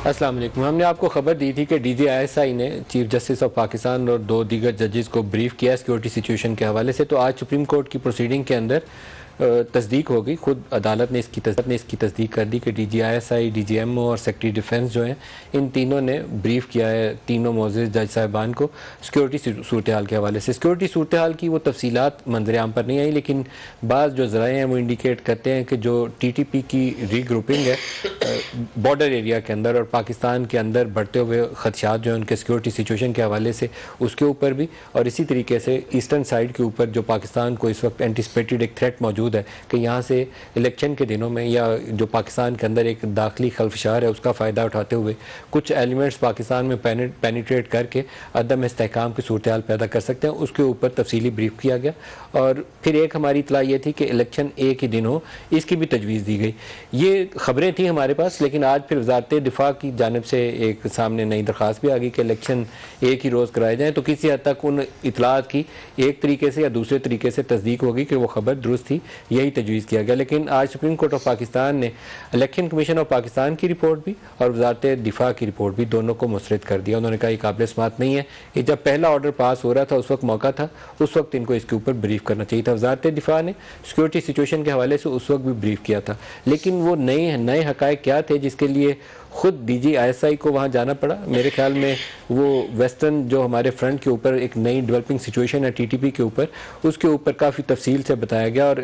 अस्सलाम वालेकुम। हमने आपको खबर दी थी कि DGISI ने चीफ जस्टिस ऑफ पाकिस्तान और 2 दीगर जजेस को ब्रीफ किया सिक्योरिटी सिचुएशन के हवाले से। तो आज सुप्रीम कोर्ट की प्रोसीडिंग के अंदर तस्दीक हो गई, खुद अदालत ने इसकी तस्दीक कर दी कि DGISI, DGMO और सेक्रेटरी डिफेंस जो हैं, इन तीनों ने ब्रीफ किया है तीनों मोअज़्ज़ज़ जज साहिबान को सिक्योरिटी सूरत हाल के हवाले से। सिक्योरिटी सूरत हाल की वो तफसीलात मंजर आम पर नहीं आई, लेकिन बाज़ जो ज़राए हैं वो इंडिकेट करते हैं कि जो TTP की रीग्रुपिंग है बॉर्डर एरिया के अंदर और पाकिस्तान के अंदर बढ़ते हुए खदशात जो हैं उनके सिक्योरिटी सिचुएशन के हवाले से, उसके ऊपर भी, और इसी तरीके से ईस्टर्न साइड के ऊपर जो पाकिस्तान को इस वक्त एंटिसिपेटेड एक थ्रेट मौजूद है कि यहाँ से इलेक्शन के दिनों में या जो पाकिस्तान के अंदर एक दाखिली खलफशार है उसका फ़ायदा उठाते हुए कुछ एलिमेंट्स पाकिस्तान में पेनिट्रेट करके अदम इस्तेहकाम की सूरत हाल पैदा कर सकते हैं, उसके ऊपर तफसीली ब्रीफ किया गया। और फिर एक हमारी इतला ये थी कि इलेक्शन एक ही दिन हो, इसकी भी तजवीज़ दी गई। ये खबरें थी हमारे पास, लेकिन आज फिर वज़ारत दिफा की जानिब से एक सामने नई दरख्वास्त भी आ गई कि इलेक्शन एक ही रोज़ कराए जाएँ। तो किसी हद तक उन इतलात की एक तरीके से या दूसरे तरीके से तस्दीक होगी कि वो खबर दुरुस्त थी, यही तजवीज़ किया गया। लेकिन आज सुप्रीम कोर्ट ऑफ पाकिस्तान ने इलेक्शन कमीशन ऑफ पाकिस्तान की रिपोर्ट भी और वज़ारत दिफा की रिपोर्ट भी दोनों को मुस्तरद कर दिया। उन्होंने कहा ये काबिल इस्मात नहीं है कि जब पहला ऑर्डर पास हो रहा था उस वक्त मौका था, उस वक्त इनको इसके ऊपर ब्रीफ करना चाहिए था। वज़ारत दिफा ने सिक्योरिटी सिचुएशन के हवाले से उस वक्त भी ब्रीफ किया था, लेकिन वो नए हक़ाइक़ क्या थे जिसके लिए खुद DGISI को वहाँ जाना पड़ा। मेरे ख्याल में वो वेस्टर्न जो हमारे फ्रंट के ऊपर एक नई डेवलपिंग सिचुएशन है TTP के ऊपर, उसके ऊपर काफ़ी तफसील से बताया गया और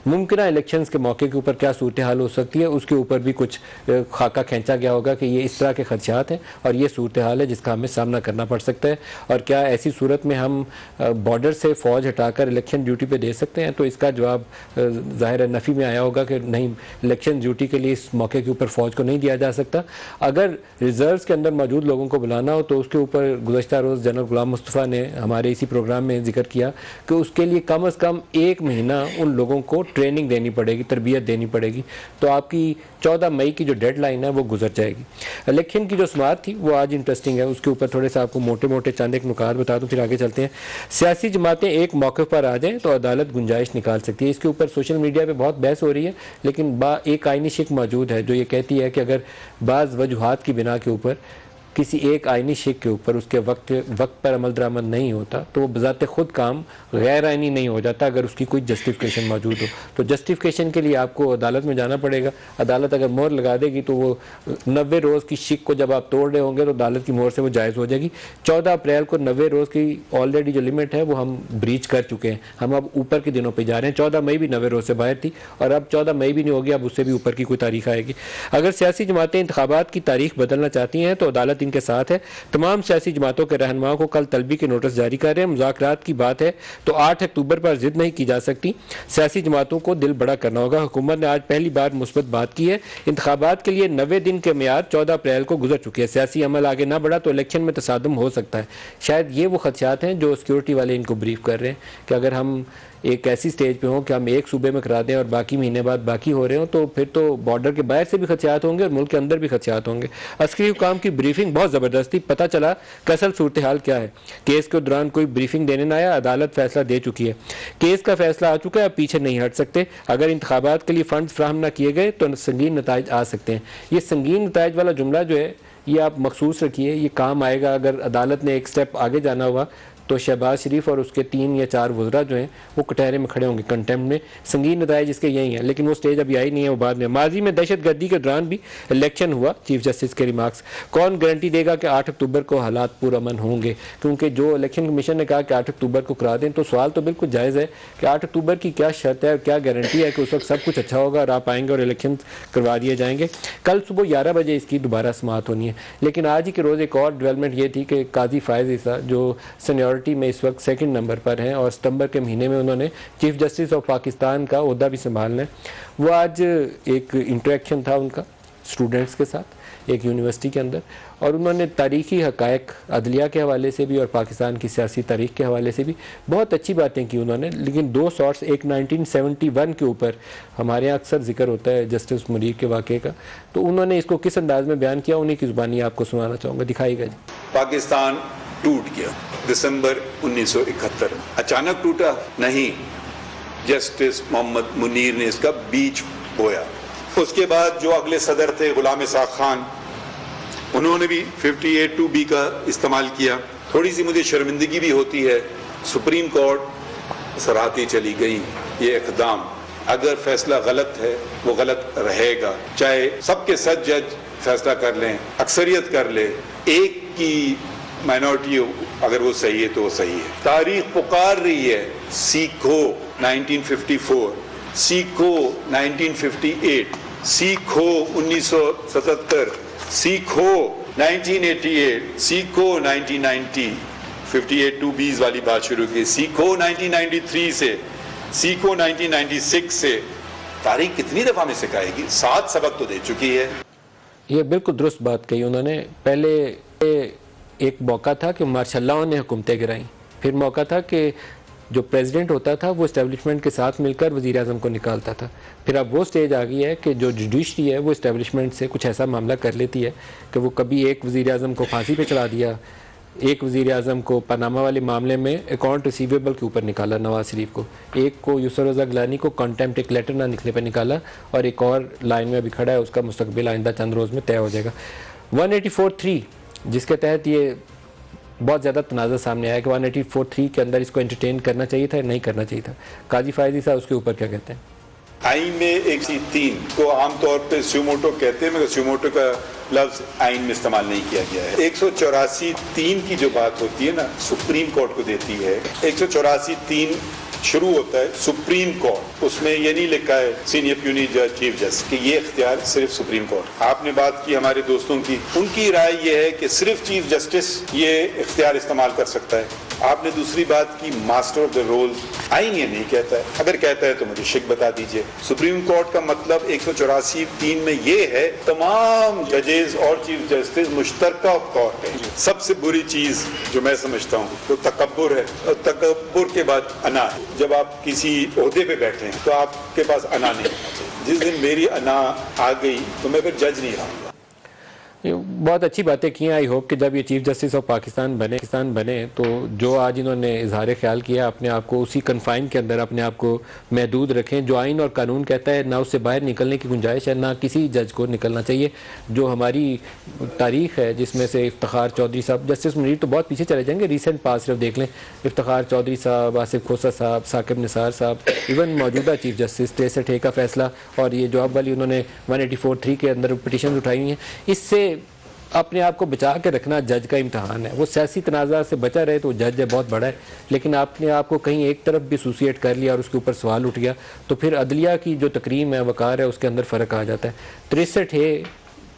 मुमकिन इलेक्शंस के मौके के ऊपर क्या सूरत हाल हो सकती है उसके ऊपर भी कुछ खाका खींचा गया होगा कि ये इस तरह के खदशात हैं और ये सूरत हाल है जिसका हमें सामना करना पड़ सकता है और क्या ऐसी सूरत में हम बॉर्डर से फ़ौज हटाकर इलेक्शन ड्यूटी पर दे सकते हैं। तो इसका जवाब ज़ाहिर नफ़ी में आया होगा कि नहीं, इलेक्शन ड्यूटी के लिए इस मौके के ऊपर फ़ौज को नहीं दिया जा सकता। अगर रिजर्व्स के अंदर मौजूद लोगों को बुलाना हो तो उसके ऊपर गुज़श्ता रोज़ जनरल गुलाम मुस्तफ़ा ने हमारे इसी प्रोग्राम में जिक्र किया कि उसके लिए कम अज़ कम 1 महीना उन लोगों को ट्रेनिंग देनी पड़ेगी, तरबियत देनी पड़ेगी। तो आपकी 14 मई की जो डेडलाइन है वो गुजर जाएगी। इलेक्शन की जो समाअत थी वो आज इंटरेस्टिंग है, उसके ऊपर थोड़े से आपको मोटे मोटे चंद एक नुकात बता दूँ, फिर आगे चलते हैं। सियासी जमातें एक मौके पर आ जाएँ तो अदालत गुंजाइश निकाल सकती है। इसके ऊपर सोशल मीडिया पर बहुत बहस हो रही है, लेकिन एक आइनी शिक मौजूद है जो ये कहती है कि अगर बाज़ वजूहात की बिना के ऊपर किसी एक आइनी शिक के ऊपर उसके वक्त पर अमल दरामद नहीं होता तो वो बज़ाते खुद काम गैर आइनी नहीं हो जाता अगर उसकी कोई जस्टिफिकेशन मौजूद हो। तो जस्टिफिकेशन के लिए आपको अदालत में जाना पड़ेगा। अदालत अगर मोहर लगा देगी तो वो 90 रोज़ की शिक को जब आप तोड़ रहे होंगे तो अदालत की मोहर से वो जायज़ हो जाएगी। 14 अप्रैल को 90 रोज़ की ऑलरेडी जो लिमिट है वो हम ब्रीच कर चुके हैं, हम अब ऊपर के दिनों पर जा रहे हैं। 14 मई भी 90 रोज़ से बाहर थी और अब 14 मई भी नहीं होगी, अब उससे भी ऊपर की कोई तारीख आएगी। अगर सियासी जमातें इंतखाबात की तारीख बदलना चाहती हैं तो अदालत इनके साथ है। तमाम सियासी जमातों के रहनुमाओं को कल तलबी के नोटिस जारी कर रहे हैं। मुज़ाकरात की बात है तो 8 अक्टूबर पर जिद नहीं की जा सकती, सियासी जमातों को दिल बड़ा करना होगा। हुकूमत ने आज पहली बार मुस्बत बात की है। इंतखाबात के लिए 90 दिन के मियाद 14 अप्रैल को गुजर चुके हैं। सियासी अमल आगे ना बढ़ा तो इलेक्शन में तसादुम हो सकता है। शायद ये वो खदशात हैं जो सिक्योरिटी वाले इनको ब्रीफ कर रहे हैं कि अगर हम एक ऐसी स्टेज पे हों कि हम एक सूबे में करा दें और बाकी महीने बाद बाकी हो रहे हो तो फिर तो बॉर्डर के बाहर से भी खदशात होंगे और मुल्क के अंदर भी खदशात होंगे। अस्करी हुकाम की ब्रीफिंग बहुत ज़बरदस्त थी, पता चला कि असल सूरत हाल क्या है। केस के दौरान कोई ब्रीफिंग देने ना आया, अदालत फैसला दे चुकी है, केस का फैसला आ चुका है, अब पीछे नहीं हट सकते। अगर इंतखाबात के लिए फंड फ्राहम ना किए गए तो संगीन नताइज आ सकते हैं। ये संगीन नताइज वाला जुमला जो है ये आप मखसूस रखिए, ये काम आएगा। अगर अदालत ने एक स्टेप आगे जाना हुआ तो शहबाज शरीफ और उसके 3 या 4 वज़रा जो हैं वो कटहरे में खड़े होंगे कंटेम्प्ट में। संगीन नताइज इसके यही हैं, लेकिन वो स्टेज अभी आई नहीं है, वो बाद में। माजी में दहशत गर्दी के दौरान भी इलेक्शन हुआ, चीफ जस्टिस के रिमार्क्स। कौन गारंटी देगा कि 8 अक्टूबर को हालात पुरअमन होंगे, क्योंकि जो इलेक्शन कमीशन ने कहा कि 8 अक्टूबर को करा दें, तो सवाल तो बिल्कुल जायज़ है कि 8 अक्टूबर की क्या शर्त है और क्या गारंटी है कि उस वक्त सब कुछ अच्छा होगा और आप आएंगे और इलेक्शन करवा दिए जाएंगे। कल सुबह 11 बजे इसकी दोबारा समाअत होनी है। लेकिन आज ही के रोज़ एक और डेवलपमेंट ये थी कि काजी फायज़ ईसा जो सीनियरिटी में इस वक्त सेकंड नंबर पर हैं और सितंबर के महीने में उन्होंने चीफ जस्टिस ऑफ पाकिस्तान का ओहदा भी संभालना है, वो आज एक इंटरेक्शन था उनका स्टूडेंट्स के साथ एक यूनिवर्सिटी के अंदर और उन्होंने तारीखी हक़ाइक़ अदलिया के हवाले से भी और पाकिस्तान की सियासी तारीख़ के हवाले से भी बहुत अच्छी बातें की उन्होंने। लेकिन 2 शॉर्ट्स, एक 1971 के ऊपर हमारे यहाँ अक्सर जिक्र होता है जस्टिस मुनीर के वाक़े का, तो उन्होंने इसको किस अंदाज में बयान किया उन्हीं की ज़ुबानी आपको सुनाना चाहूँगा, दिखाइएगा जी। पाकिस्तान टूट गया दिसंबर 1971, अचानक टूटा नहीं, जस्टिस मोहम्मद मुनीर ने इसका बीज बोया। उसके बाद जो अगले सदर थे गुलाम इसाक खान, उन्होंने भी 58(2)B का इस्तेमाल किया। थोड़ी सी मुझे शर्मिंदगी भी होती है, सुप्रीम कोर्ट सराहती चली गई। ये इक़दाम अगर फैसला गलत है वो गलत रहेगा, चाहे सबके 7 जज फैसला कर लें, अक्सरियत कर ले, एक की माइनॉरिटी अगर वो सही है तो वो सही है। तारीख पुकार रही है, सीखो 1954, सीखो 1958, सीखो 1977, सीखो 1988, सीखो 1990, 58(2)B वाली बात शुरू की, सीखो 1993 से, सीखो 1996 से। तारीख कितनी दफा में सिखाएगी? 7 सबक तो दे चुकी है। ये बिल्कुल दुरुस्त बात कही उन्होंने। पहले एक मौका था कि मार्शल्लाओं ने हुकूमतें गिराई, फिर मौका था कि जो प्रेसिडेंट होता था वो इस्टेब्लिशमेंट के साथ मिलकर वज़ीर आज़म को निकालता था। फिर अब वो स्टेज आ गई है कि जो जुडिशरी है वो इस्टेब्लिशमेंट से कुछ ऐसा मामला कर लेती है कि वो कभी एक वज़ीर आज़म को फांसी पे चढ़ा दिया, एक वज़ीर आज़म को पनामा वाले मामले में अकाउंट रिसीवेबल के ऊपर निकाला नवाज शरीफ को, एक को यूसुफ रज़ा गिलानी को कॉन्टेम्प्ट एक लेटर ना लिखने पर निकाला, और एक और लाइन में अभी खड़ा है, उसका मुस्तकबिल आइंदा चंद रोज़ में तय हो जाएगा। 184(3) जिसके तहत ये बहुत ज़्यादा तनाज़ा सामने आया कि 184(3) के अंदर इसको एंटरटेन करना चाहिए था या नहीं करना चाहिए था। काजी फायदी साहब उसके ऊपर क्या कहते हैं? आइन में 103 को आमतौर पे स्यूमोटो कहते हैं, मगर स्यूमोटो का लफ्ज आइन में इस्तेमाल नहीं किया गया है। 184(3) की जो बात होती है ना, सुप्रीम कोर्ट को देती है। 184(3) शुरू होता है सुप्रीम कोर्ट, उसमें ये नहीं लिखा है सीनियर प्यूनी जज चीफ जस्टिस कि ये इख्तियार सिर्फ सुप्रीम कोर्ट। आपने बात की हमारे दोस्तों की, उनकी राय ये है कि सिर्फ चीफ जस्टिस ये इख्तियार इस्तेमाल कर सकता है। आपने दूसरी बात की मास्टर ऑफ द रोल, आइन ये नहीं कहता है। अगर कहता है तो मुझे शिक बता दीजिए। सुप्रीम कोर्ट का मतलब 184(3) में ये है तमाम जजेस और चीफ जस्टिस मुश्तरका तौर पे। सबसे बुरी चीज जो मैं समझता हूँ वो तकब्बुर है, और तकब्बुर के बाद अना है। जब आप किसी ओहदे पे बैठे हैं तो आपके पास अना नहीं होना चाहिए। जिस दिन मेरी अना आ गई तो मैं फिर जज नहीं रहूंगा। बहुत अच्छी बातें की हैं। आई होप कि जब ये चीफ जस्टिस ऑफ पाकिस्तान बने तो जो आज इन्होंने इजहार ख्याल किया, अपने आप को उसी कन्फाइन के अंदर अपने आप को महदूद रखें। जो आइन और कानून कहता है ना उससे बाहर निकलने की गुंजाइश है, ना किसी जज को निकलना चाहिए। जो हमारी तारीख है जिसमें से इफ्तिखार चौधरी साहब, जस्टिस मुनीर तो बहुत पीछे चले जाएंगे, रिसेंट पास सिर्फ देख लें, इफ्तिखार चौधरी साहब, आसिफ खोसा साहब, साकिब निसार साहब, इवन मौजूदा चीफ जस्टिस 63A का फैसला, और ये जो अब वाली उन्होंने 184(3) के अंदर पिटीशन उठाई हुई हैं, इससे अपने आप को बचा के रखना जज का इम्तहान है। वो सियासी तनाज़ा से बचा रहे तो जज है बहुत बड़ा है, लेकिन आपने आपको कहीं एक तरफ भी एसोसिएट कर लिया और उसके ऊपर सवाल उठ गया तो फिर अदलिया की जो तकरीम है, वकार है, उसके अंदर फ़र्क आ जाता है। 63A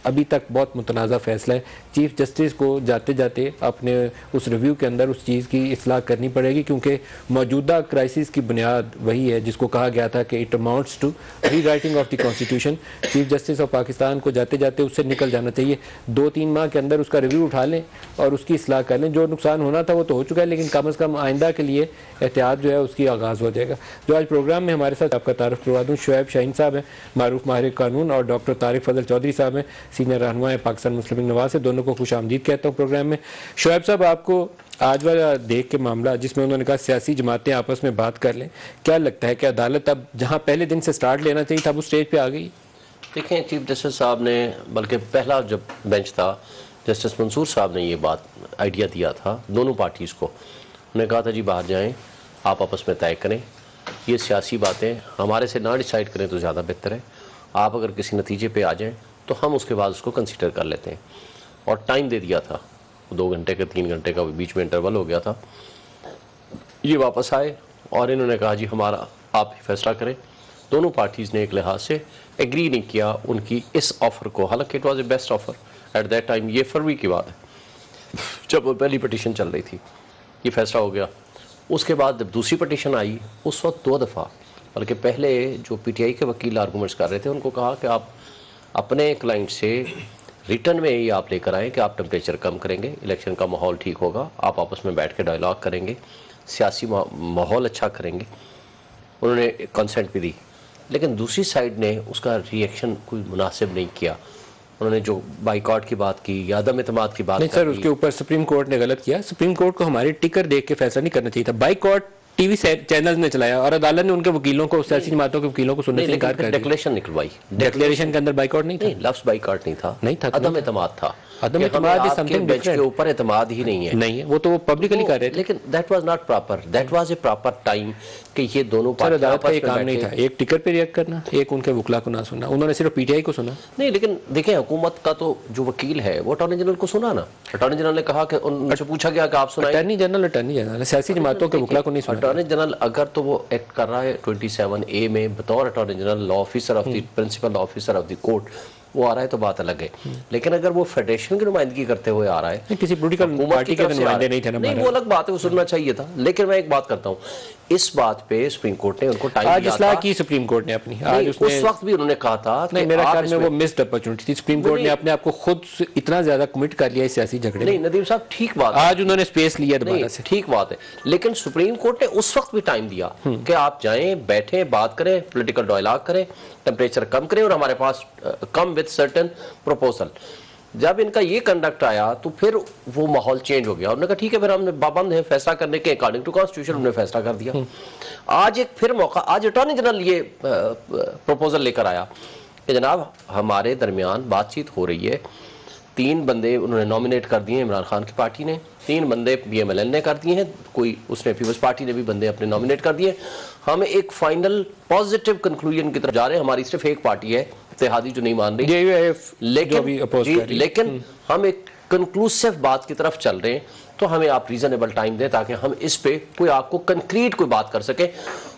अभी तक बहुत मुतनाज़ा फ़ैसला है। चीफ जस्टिस को जाते जाते अपने उस रिव्यू के अंदर उस चीज़ की इस्लाह करनी पड़ेगी, क्योंकि मौजूदा क्राइसिस की बुनियाद वही है जिसको कहा गया था कि it amounts to rewriting of the constitution. Chief justice of Pakistan को जाते जाते उससे निकल जाना चाहिए। 2-3 माह के अंदर उसका रिव्यू उठा लें और उसकी इस्लाह कर लें। जो नुकसान होना था वो तो हो चुका है, लेकिन कम अज़ कम आइंदा के लिए एहतियात जो है उसकी आगाज़ हो जाएगा। जो आज प्रोग्राम में हमारे साथ आपका तारुफ करवा दूँ, शुएब शाहीन साहब हैं, मारूफ माहिर कानून, और डॉक्टर तारिक फजल चौधरी साहब हैं, सीनियर रहनुमा है पाकिस्तान मुस्लिम लीग नवाज से। दोनों को खुश आमदीद कहता हूँ प्रोग्राम में। शुएब साहब, आपको आज वाला देख के मामला जिसमें उन्होंने कहा सियासी जमातें आपस में बात कर लें, क्या लगता है कि अदालत अब जहाँ पहले दिन से स्टार्ट लेना चाहिए था वो स्टेज पे आ गई? देखें, चीफ जस्टिस साहब ने, बल्कि पहला जब बेंच था जस्टिस मंसूर साहब ने ये बात आइडिया दिया था दोनों पार्टीज़ को। उन्होंने कहा था जी बाहर जाएं, आप आपस में तय करें, ये सियासी बातें हमारे से ना डिसाइड करें तो ज़्यादा बेहतर है। आप अगर किसी नतीजे पे आ जाएं तो हम उसके बाद उसको कंसीडर कर लेते हैं। और टाइम दे दिया था, 2 घंटे का 3 घंटे का बीच में इंटरवल हो गया था। ये वापस आए और इन्होंने कहा जी हमारा आप ही फैसला करें। दोनों पार्टीज़ ने एक लिहाज से एग्री नहीं किया उनकी इस ऑफ़र को, हालांकि it was a best offer at that time. ये फरवरी की बात है जब वो पहली पटिशन चल रही थी, ये फैसला हो गया। उसके बाद जब दूसरी पटिशन आई उस वक्त 2 दफ़ा, बल्कि पहले जो PTI के वकील आर्गूमेंट्स कर रहे थे उनको कहा कि आप अपने क्लाइंट से रिटर्न में ये आप लेकर आएँ कि आप टेम्परेचर कम करेंगे, इलेक्शन का माहौल ठीक होगा, आप आपस में बैठ के डायलॉग करेंगे, सियासी माहौल अच्छा करेंगे। उन्होंने कंसेंट भी दी, लेकिन दूसरी साइड ने उसका रिएक्शन कोई मुनासिब नहीं किया। उन्होंने जो बाइकआउट की बात की या अदम एतमाद की बात नहीं सर, उसके ऊपर सुप्रीम कोर्ट ने गलत किया। सुप्रीम कोर्ट को हमारे टिकर देख के फैसला नहीं करना चाहिए था। बाइकआउट टीवी चैनल ने चलाया और अदालत ने उनके वकीलों को, सियासी जमातों के वकीलों को सुनने से इनकार कर दिया। डिक्लेरेशन निकलवाई, डिक्लेरेशन के अंदर बाइकआउट नहीं था। नहीं, लफ्ज बाइकआउट नहीं था, नहीं था, अदम एतमाद था। अदम कि एतमाद हमें is आपके something बेंच के different। ऊपर एतमाद ही नहीं है। नहीं है, वो तो वो पब्लिकली कर रहे थे। लेकिन that was not proper, that was a proper time कि ये दोनों सर पार्टी अदालत का आपस ये में काम नहीं था, बैठे। एक टिकट पे रिएक्ट करना, एक उनके वकला को ना सुनना। उन्होंने सिर्फ पीटीआई को सुना। नहीं, लेकिन देखें हुकूमत का तो जो वकील है वो अटॉर्नी जनरल को सुना ना। अटॉर्नी जनरल ने कहा कि उनसे पूछा गया कि आप सुनाइए। अटॉर्नी जनरल सियासी जमातों के वकला को नहीं सुना। अटॉर्नी जनरल अगर तो वो एक्ट कर रहा है 27A में बतौर attorney general, law officer of the principal officer of the court, वो आ रहा है तो बात अलग है। लेकिन अगर वो फेडरेशन की नुमाइंदगी करते हुए आ रहा है, किसी पॉलिटिकल हुकूमत पार्टी की के तरफ से आ नुमाइंदे रहा है, नहीं थे ना। नहीं वो अलग बात है, वो सुनना चाहिए था। लेकिन मैं एक बात करता हूँ, इस बात पे सुप्रीम कोर्ट ने उनको टाइम आज दिया इस्लाह था। की सुप्रीम कोर्ट ने अपनी, नहीं, आज उसने उस वक्त भी उन्होंने कहा था कि नहीं, मेरा आप ख्याल में इसमें- वो मिस्ड अपॉर्चुनिटी थी। सुप्रीम कोर्ट ने अपने आप को खुद से इतना ज्यादा कमिट कर लिया इस सियासी झगड़े नहीं में। नदीम साहब, ठीक बात है, आज उन्होंने स्पेस लिया दोबारा नहीं से। ठीक बात है, लेकिन सुप्रीम कोर्ट ने उस वक्त भी टाइम दिया कि आप जाएं, बैठें, बात करें, पॉलिटिकल डायलॉग करें, टेम्परेचर कम करें और हमारे पास कम विद सर्टेन प्रपोजल। जब इनका ये कंडक्ट आया तो फिर वो माहौल चेंज हो गया। उन्होंने कहा ठीक है, फिर हमने पाबंद है फैसला करने के, अकॉर्डिंग टू कॉन्स्टिट्यूशन उन्होंने फैसला कर दिया। आज एक फिर मौका, आज अटॉर्नी जनरल ये प्रपोजल लेकर आया कि जनाब हमारे दरमियान बातचीत हो रही है, 3 बंदे उन्होंने नॉमिनेट कर दिए, इमरान खान की पार्टी ने 3 बंदे PMLN ने कर दिए हैं, कोई उसने पीपल्स पार्टी ने भी बंदे अपने नॉमिनेट कर दिए। हम एक फाइनल पॉजिटिव कंक्लूजन की तरफ जा रहे हैं। हमारी सिर्फ एक पार्टी है इत्तेहादी जो नहीं मान रही, जो भी oppose कर रही है। लेकिन हम एक कंक्लूसिव बात की तरफ चल रहे हैं, तो हमें आप रीजनेबल टाइम दें ताकि हम इस पे कोई आपको कंक्रीट कोई बात कर सके।